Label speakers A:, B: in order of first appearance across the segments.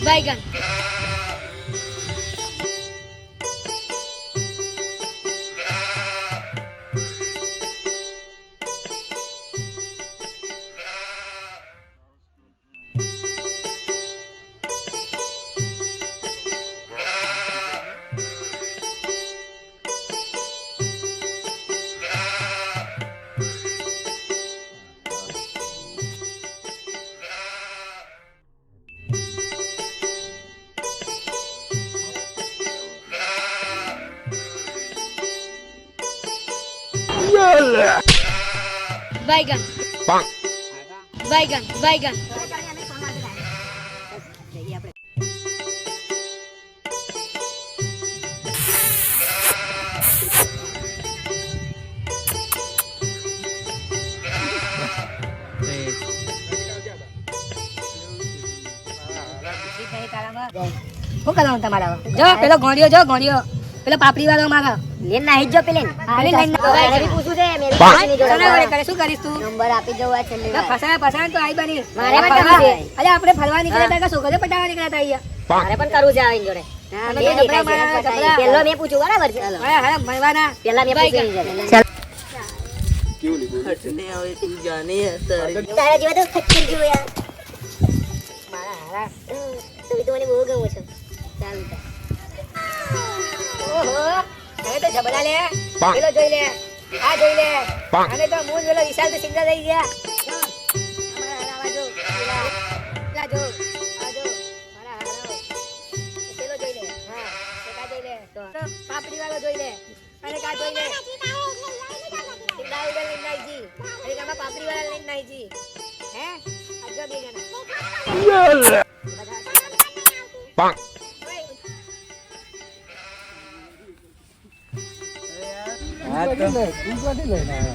A: बैगन बैगन बैगन बैगन
B: શું કરવાનું તમારા જો પેલો ગોળિયો પેલો પાપડી વાળો મારા લેન ના હિજો પેલે પેલે લેન ના પૂછું છે મેરી પાસની જોડે કરે શું કરીશ તું નંબર આપી દઉં આ છેલ્લે ફસાય તો આઈ બની મારે પણ કરવું છે અરે આપણે ફરવા નીકળ્યા હતા કે છોકરીઓ પટાવા નીકળ્યા હતા અહીંયા મારે પણ કરવું છે આવીને જોડે પેલો મે પૂછું બરાબર છે હા મળવાના પેલા મે પૂછી ચાલ
C: કેવું લીધું
D: હટને આવે તું જાને
B: તારા જેવા તો ખચ્ચર જેવો યાર મારા હારા તું તો મને બહુ ગમો છે ચાલ ઓહો હવે તો જબડા લે પેલો જોઈ લે આ જોઈ લે અને તો મૂળ પેલો વિશાલ તો સિંગલ થઈ ગયા અમારા હારા જો પેલા જો આ જો મારા હારા પેલો જોઈ લે હા કા જોઈ લે તો પાપડી વાળો જોઈ લે અને કા જોઈ લે સિંગલ લઈને નાઈજી અરે કામાં પાપડી વાળા લઈને નાઈજી હે આજ્જો બે જણા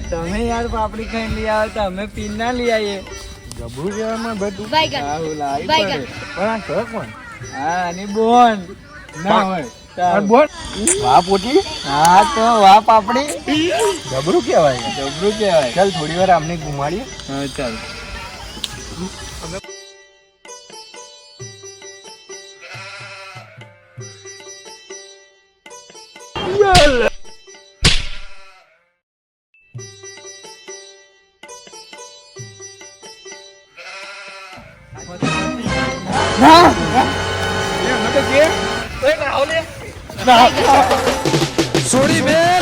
D: તમે યાર પાપડી ખાઈને લઈ આવો તો અમે પીન ના લઈ આવીએ
C: ગભરું જેવામાં બધું
A: बैगन
D: હા હું લાવી
A: बैगन
C: પણ આ સર કોણ
D: હા અને બોન ના હોય
C: પણ બોલ વાહ પોટી
D: હા તો વાહ પાપડી
C: ગભરું કહેવાય
D: જબરું કહેવાય
C: ચાલ થોડી વાર આમને ઘુમાડીએ
D: હા ચાલ
C: છોડી બે